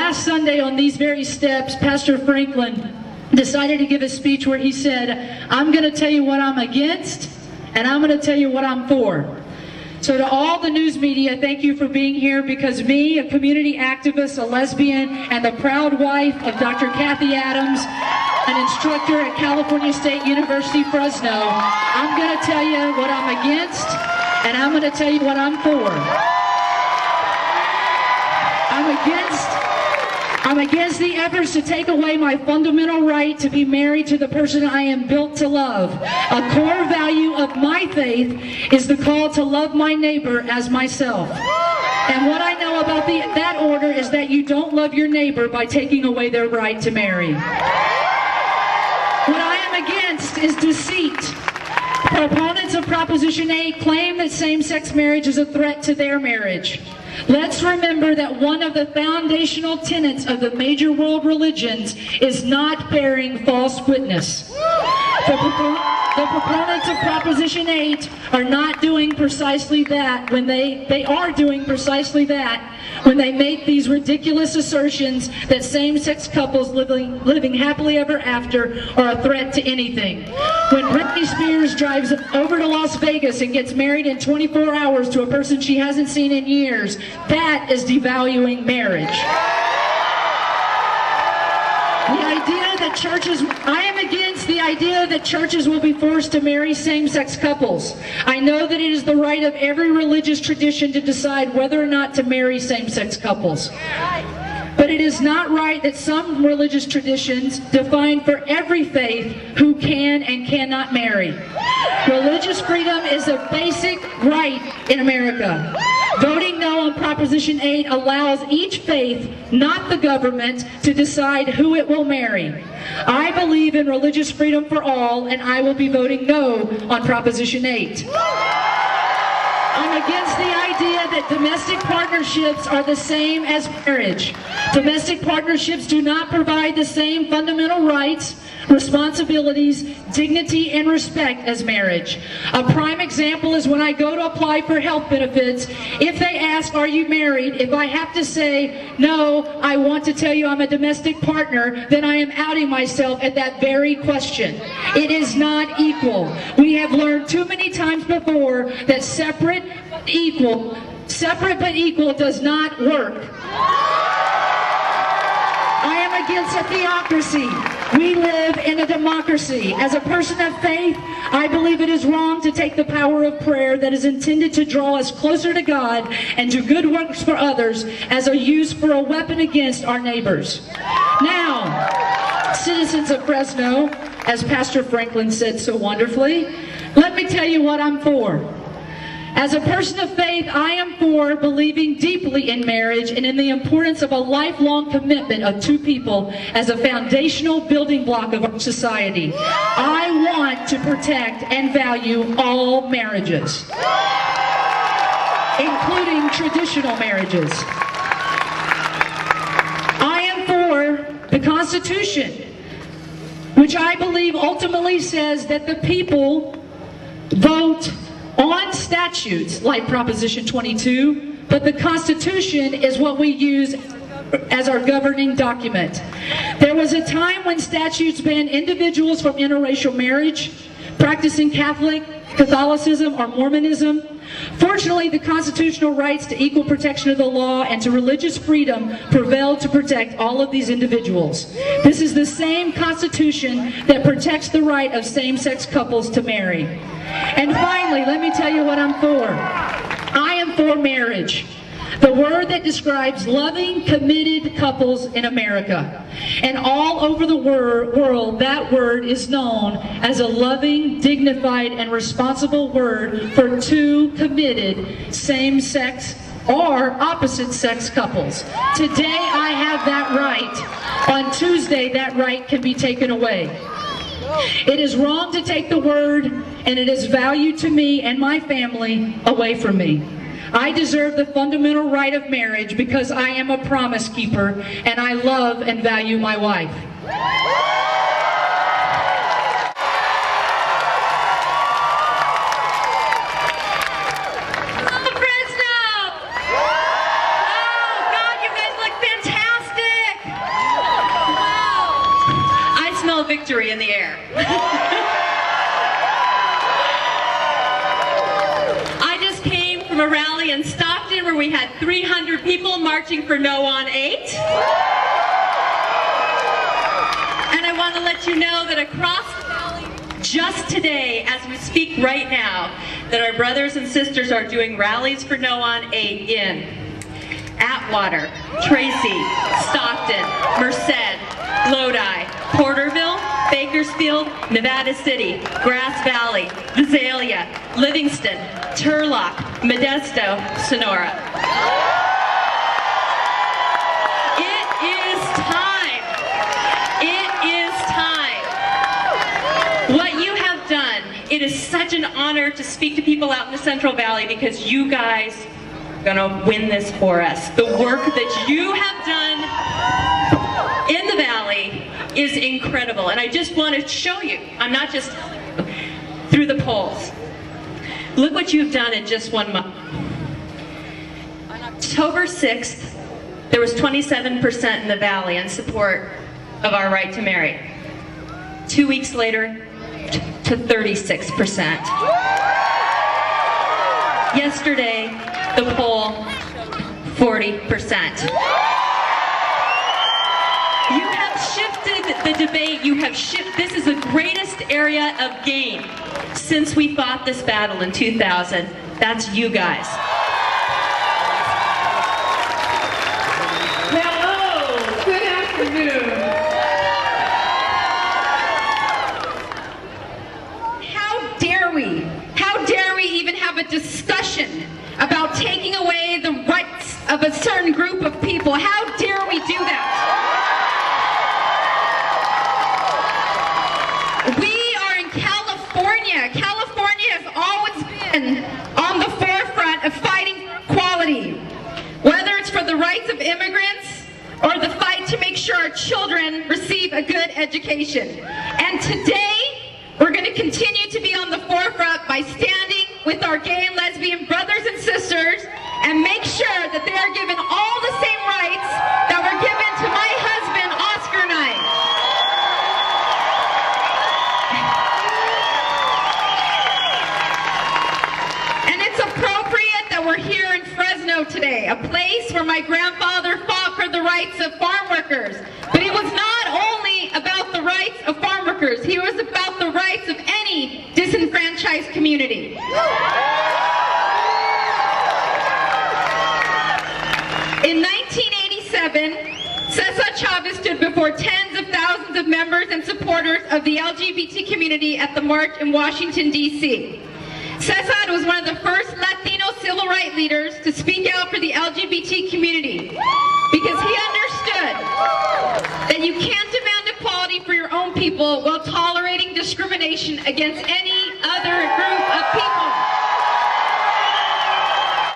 last Sunday on these very steps, Pastor Franklin decided to give a speech where he said, I'm going to tell you what I'm against, and I'm going to tell you what I'm for. So to all the news media, thank you for being here, because me, a community activist, a lesbian, and the proud wife of Dr. Kathy Adams, an instructor at California State University, Fresno, I'm going to tell you what I'm against, and I'm going to tell you what I'm for. I'm against the efforts to take away my fundamental right to be married to the person I am built to love. A core value of my faith is the call to love my neighbor as myself. And what I know about that order is that you don't love your neighbor by taking away their right to marry. What I am against is deceit. Proponents of Proposition 8 claim that same-sex marriage is a threat to their marriage. Let's remember that one of the foundational tenets of the major world religions is not bearing false witness. The proponents of Proposition 8 are not doing precisely that when they are doing precisely that when they make these ridiculous assertions that same-sex couples living happily ever after are a threat to anything. When Britney Spears drives over to Las Vegas and gets married in 24 hours to a person she hasn't seen in years, that is devaluing marriage. I am against the idea that churches will be forced to marry same-sex couples. I know that it is the right of every religious tradition to decide whether or not to marry same-sex couples. But it is not right that some religious traditions define for every faith who can and cannot marry. Religious freedom is a basic right in America. Voting no on Proposition 8 allows each faith, not the government, to decide who it will marry. I believe in religious freedom for all, and I will be voting no on Proposition 8. I'm against the idea that domestic partnerships are the same as marriage. Domestic partnerships do not provide the same fundamental rights, responsibilities, dignity, and respect as marriage. A prime example is when I go to apply for health benefits. If they ask, are you married? If I have to say, no, I want to tell you I'm a domestic partner, then I am outing myself at that very question. It is not equal. We have learned too many times before that separate but equal does not work. I am against a theocracy. We live in a democracy. As a person of faith, I believe it is wrong to take the power of prayer that is intended to draw us closer to God and do good works for others as a use for a weapon against our neighbors. Now, citizens of Fresno, as Pastor Franklin said so wonderfully, let me tell you what I'm for. As a person of faith, I am for believing deeply in marriage and in the importance of a lifelong commitment of two people as a foundational building block of our society. I want to protect and value all marriages, including traditional marriages. I am for the Constitution, which I believe ultimately says that the people vote on statutes like Proposition 22, but the Constitution is what we use as our governing document. There was a time when statutes banned individuals from interracial marriage, practicing Catholicism or Mormonism. Fortunately, the constitutional rights to equal protection of the law and to religious freedom prevailed to protect all of these individuals. This is the same Constitution that protects the right of same-sex couples to marry. And finally, let me tell you what I'm for. I am for marriage, the word that describes loving, committed couples in America. And all over the world, that word is known as a loving, dignified, and responsible word for two committed same-sex or opposite-sex couples. Today, I have that right. On Tuesday, that right can be taken away. It is wrong to take the word, and it is value to me and my family away from me. I deserve the fundamental right of marriage because I am a promise keeper, and I love and value my wife. Fresno! Oh, God, you guys look fantastic! I just came from a rally in Stockton where we had 300 people marching for No on 8. And I want to let you know that across the valley, just today, as we speak right now, that our brothers and sisters are doing rallies for No on 8 in Atwater, Tracy, Stockton, Merced, Lodi, Porterville, Bakersfield, Nevada City, Grass Valley, Visalia, Livingston, Turlock, Modesto, Sonora. It is time. It is time. What you have done, it is such an honor to speak to people out in the Central Valley because you guys are gonna win this for us. The work that you have done in the Valley is incredible, and I just want to show you, I'm not just through the polls. Look what you've done in just 1 month. On October 6th, there was 27% in the Valley in support of our right to marry. 2 weeks later, to 36%. Yesterday, the poll, 40%. You have shifted the debate, you have shifted, this is the greatest area of gain since we fought this battle in 2000. That's you guys. Hello, good afternoon. How dare we even have a discussion about taking away the rights of a certain group of people? How dare we do that? We are in California. California has always been on the forefront of fighting for equality, whether it's for the rights of immigrants or the fight to make sure our children receive a good education. And today, we're going to continue to be on the forefront by standing with our gay and lesbian brothers and sisters and make sure that they are given all the same rights that were given to my husband, Oscar, and I. And it's appropriate that we're here in Fresno today, a place where my grandfather fought for the rights of farm workers. But it was not only about the rights of farm workers, he was about the rights of any disenfranchised community. In 1987, Cesar Chavez stood before tens of thousands of members and supporters of the LGBT community at the march in Washington, D.C. Cesar was one of the first Latino civil rights leaders to speak out for the LGBT community because he understood that you can't demand equality for your own people while tolerating discrimination against any other group of people.